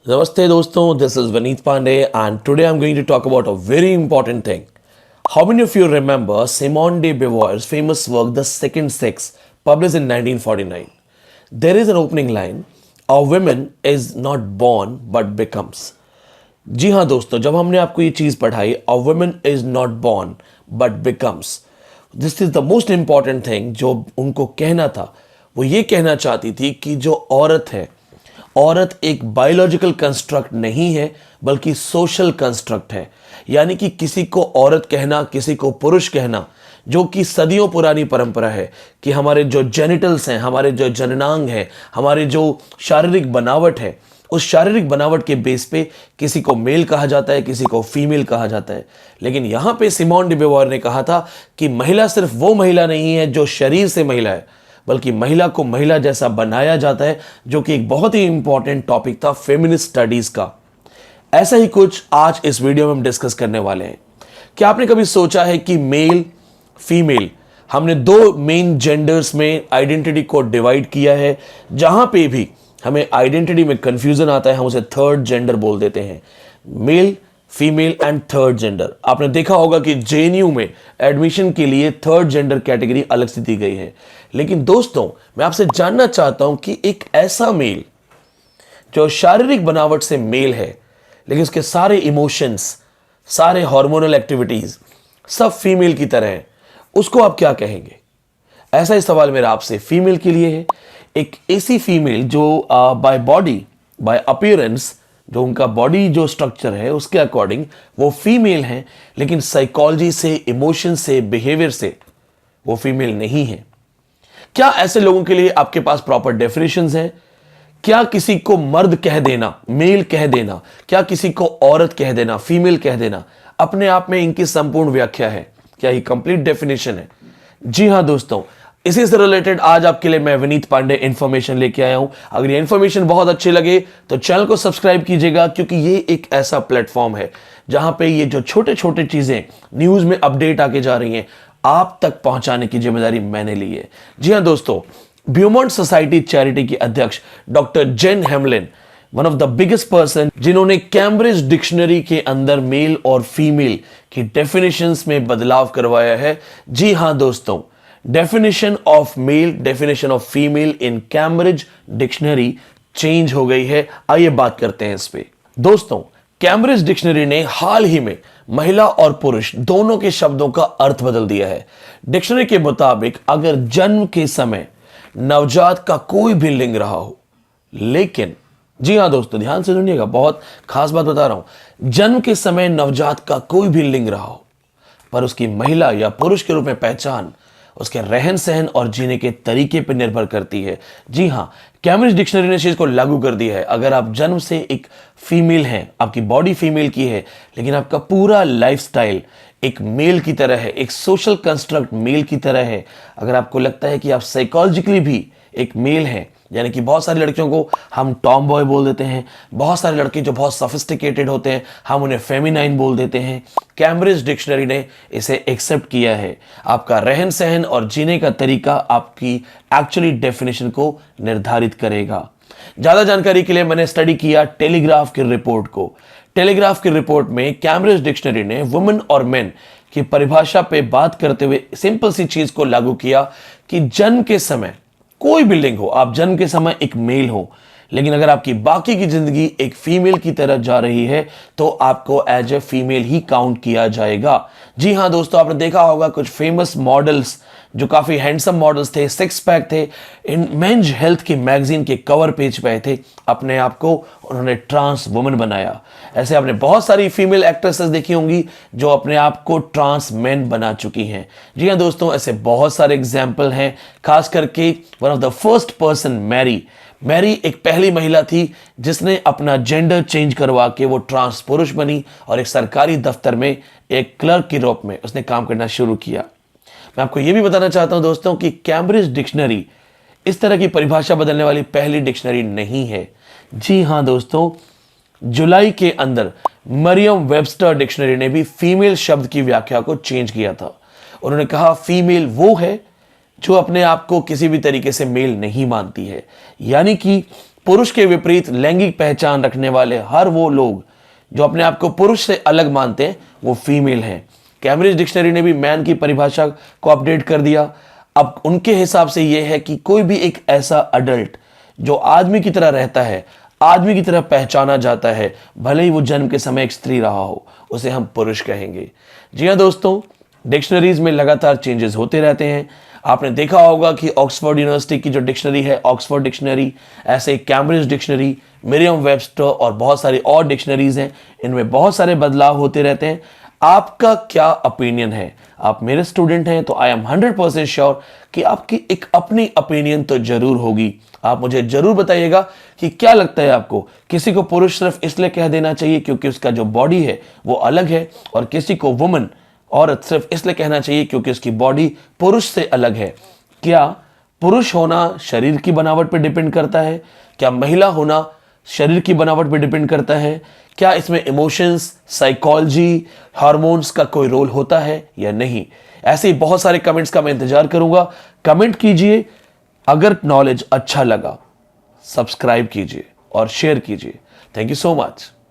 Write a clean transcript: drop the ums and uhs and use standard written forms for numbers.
Namaste doston, this is Vineet Pandey and today I'm going to talk about a very important thing. How many of you remember Simone de Beauvoir's famous work The Second Sex, published in 1949? There is an opening line, a woman is not born but becomes. जी हाँ दोस्तों, जब हमने आपको ये चीज़ पढ़ाई, a woman is not born but becomes. This is the most important thing जो उनको कहना था. वो ये कहना चाहती थी कि जो औरत है, औरत एक बायोलॉजिकल कंस्ट्रक्ट नहीं है बल्कि सोशल कंस्ट्रक्ट है। यानी कि किसी को औरत कहना, किसी को पुरुष कहना, जो कि सदियों पुरानी परंपरा है कि हमारे जो जेनिटल्स हैं, हमारे जो जननांग है, हमारे जो शारीरिक बनावट है, उस शारीरिक बनावट के बेस पे किसी को मेल कहा जाता है, किसी को फीमेल कहा जाता है। लेकिन यहां पे सिमोन डे beauvoir ने कहा था कि महिला सिर्फ वो महिला नहीं है जो शरीर से महिला है, बल्कि महिला को महिला जैसा बनाया जाता है, जो कि एक बहुत ही इंपॉर्टेंट टॉपिक था फेमिनिस्ट स्टडीज का। ऐसा ही कुछ आज इस वीडियो में हम डिस्कस करने वाले हैं। क्या आपने कभी सोचा है कि मेल फीमेल, हमने दो मेन जेंडर्स में आइडेंटिटी को डिवाइड किया है। जहां पे भी हमें आइडेंटिटी में कंफ्यूजन आता है, हम उसे थर्ड जेंडर बोल देते हैं। Male, female and third gender. आपने देखा होगा कि जेएनयू में एडमिशन के लिए थर्ड जेंडर कैटेगरी अलग से दी गई है। लेकिन दोस्तों, मैं आपसे जानना चाहता हूं कि एक ऐसा मेल जो शारीरिक बनावट से मेल है, लेकिन उसके सारे इमोशंस, सारे हार्मोनल एक्टिविटीज सब फीमेल की तरह हैं, उसको आप क्या कहेंगे? ऐसा ही सवाल मेरा आपसे फीमेल के लिए है। एक ऐसी फीमेल जो बाय बॉडी, बाय अपीयरेंस, जो उनका बॉडी जो स्ट्रक्चर है उसके अकॉर्डिंग वो फीमेल हैं, लेकिन साइकोलॉजी से, इमोशन से, बिहेवियर से वो फीमेल नहीं है। क्या ऐसे लोगों के लिए आपके पास प्रॉपर डेफिनेशंस हैं? क्या किसी को मर्द कह देना, मेल कह देना, क्या किसी को औरत कह देना, फीमेल कह देना, अपने आप में इनकी संपूर्ण व्याख्या है? क्या ये कंप्लीट डेफिनेशन है? जी हां दोस्तों, इसी से रिलेटेड आज आपके लिए मैं विनीत पांडे इंफॉर्मेशन लेके आया हूं। अगर ये इंफॉर्मेशन बहुत अच्छी लगे तो चैनल को सब्सक्राइब कीजिएगा, क्योंकि ये एक ऐसा प्लेटफॉर्म है जहां पे ये जो छोटे छोटे चीजें न्यूज में अपडेट आके जा रही हैं, आप तक पहुंचाने की जिम्मेदारी मैंने ली है। जी हां दोस्तों, ब्यूमॉन्ट सोसाइटी चैरिटी के अध्यक्ष doctor gen Hamelin, one of the biggest person जिन्होंने कैम्ब्रिज डिक्शनरी के अंदर मेल और फीमेल की डेफिनेशंस में बदलाव करवाया है। जी हां दोस्तों, definition of male, definition of female in Cambridge dictionary change हो गई है। आइए बात करते हैं इस पे। दोस्तों, कैम्ब्रिज डिक्शनरी ने हाल ही में महिला और पुरुष दोनों के शब्दों का अर्थ बदल दिया है। डिक्शनरी के मुताबिक अगर जन्म के समय नवजात का कोई भी लिंग रहा हो, लेकिन जी हां दोस्तों, ध्यान से सुनिएगा, बहुत खास बात बता रहा हूं, जन्म के समय नवजात का कोई भी लिंग रहा हो, पर उसकी महिला या पुरुष के रूप में पहचान उसके रहन सहन और जीने के तरीके पर निर्भर करती है। जी हां, कैम्ब्रिज डिक्शनरी ने इस चीज को लागू कर दिया है। अगर आप जन्म से एक फीमेल हैं, आपकी बॉडी फीमेल की है, लेकिन आपका पूरा लाइफस्टाइल एक मेल की तरह है, एक सोशल कंस्ट्रक्ट मेल की तरह है, अगर आपको लगता है कि आप साइकोलॉजिकली भी एक मेल हैं, यानी कि बहुत सारी लड़कियों को हम टॉम बॉय बोल देते हैं, बहुत सारे लड़के जो बहुत सोफिस्टिकेटेड होते हैं हम उन्हें फेमिनाइन बोल देते हैं, कैम्ब्रिज डिक्शनरी ने इसे एक्सेप्ट किया है। आपका रहन सहन और जीने का तरीका आपकी एक्चुअली डेफिनेशन को निर्धारित करेगा। ज्यादा जानकारी के लिए मैंने स्टडी किया टेलीग्राफ की रिपोर्ट को। टेलीग्राफ की रिपोर्ट में कैम्ब्रिज डिक्शनरी ने वुमेन और मेन की परिभाषा पे बात करते हुए सिंपल सी चीज को लागू किया कि जन्म के समय कोई भी लिंग हो, आप जन्म के समय एक मेल हो, लेकिन अगर आपकी बाकी की जिंदगी एक फीमेल की तरह जा रही है तो आपको एज ए फीमेल ही काउंट किया जाएगा। जी हां दोस्तों, आपने देखा होगा कुछ फेमस मॉडल्स जो काफी हैंडसम मॉडल्स थे, सिक्स पैक थे, इन मेंस हेल्थ की मैगजीन के कवर पेज पे थे, अपने आप को उन्होंने ट्रांस वुमेन बनाया। ऐसे आपने बहुत सारी फीमेल एक्ट्रेसेस देखी होंगी जो अपने आप को ट्रांस मैन बना चुकी हैं। जी हां दोस्तों, ऐसे बहुत सारे एग्जाम्पल हैं। खास करके one of the first person Mary एक पहली महिला थी जिसने अपना जेंडर चेंज करवा के वो ट्रांस पुरुष बनी और एक सरकारी दफ्तर में एक क्लर्क के रूप में उसने काम करना शुरू किया। मैं आपको यह भी बताना चाहता हूं दोस्तों कि कैम्ब्रिज डिक्शनरी इस तरह की परिभाषा बदलने वाली पहली डिक्शनरी नहीं है। जी हां दोस्तों, जुलाई के अंदर मरियम वेबस्टर डिक्शनरी ने भी फीमेल शब्द की व्याख्या को चेंज किया था। उन्होंने कहा फीमेल वो है जो अपने आप को किसी भी तरीके से मेल नहीं मानती है, यानी कि पुरुष के विपरीत लैंगिक पहचान रखने वाले हर वो लोग जो अपने आप को पुरुष से अलग मानते हैं वो फीमेल हैं। कैम्ब्रिज डिक्शनरी ने भी मैन की परिभाषा को अपडेट कर दिया। अब उनके हिसाब से यह है कि कोई भी एक ऐसा अडल्ट जो आदमी की तरह रहता है, आदमी की तरह पहचाना जाता है, भले ही वो जन्म के समय एक स्त्री रहा हो, उसे हम पुरुष कहेंगे। जी हाँ दोस्तों, डिक्शनरीज में लगातार चेंजेस होते रहते हैं। आपने देखा होगा कि ऑक्सफोर्ड यूनिवर्सिटी की जो डिक्शनरी है, ऑक्सफोर्ड डिक्शनरी, ऐसे कैम्ब्रिज डिक्शनरी, मरियम वेबस्टर और बहुत सारी और डिक्शनरीज हैं, इनमें बहुत सारे बदलाव होते रहते हैं। आपका क्या ओपिनियन है? आप मेरे स्टूडेंट हैं तो आई एम 100% श्योर कि आपकी एक अपनी ओपिनियन तो जरूर होगी। आप मुझे जरूर बताइएगा कि क्या लगता है आपको, किसी को पुरुष सिर्फ इसलिए कह देना चाहिए क्योंकि उसका जो बॉडी है वो अलग है, और किसी को वुमन, औरत, सिर्फ इसलिए कहना चाहिए क्योंकि उसकी बॉडी पुरुष से अलग है? क्या पुरुष होना शरीर की बनावट पर डिपेंड करता है? क्या महिला होना शरीर की बनावट पर डिपेंड करता है? क्या इसमें इमोशंस, साइकोलॉजी, हार्मोन्स का कोई रोल होता है या नहीं? ऐसे ही बहुत सारे कमेंट्स का मैं इंतजार करूंगा। कमेंट कीजिए। अगर नॉलेज अच्छा लगा, सब्सक्राइब कीजिए और शेयर कीजिए। Thank you so much.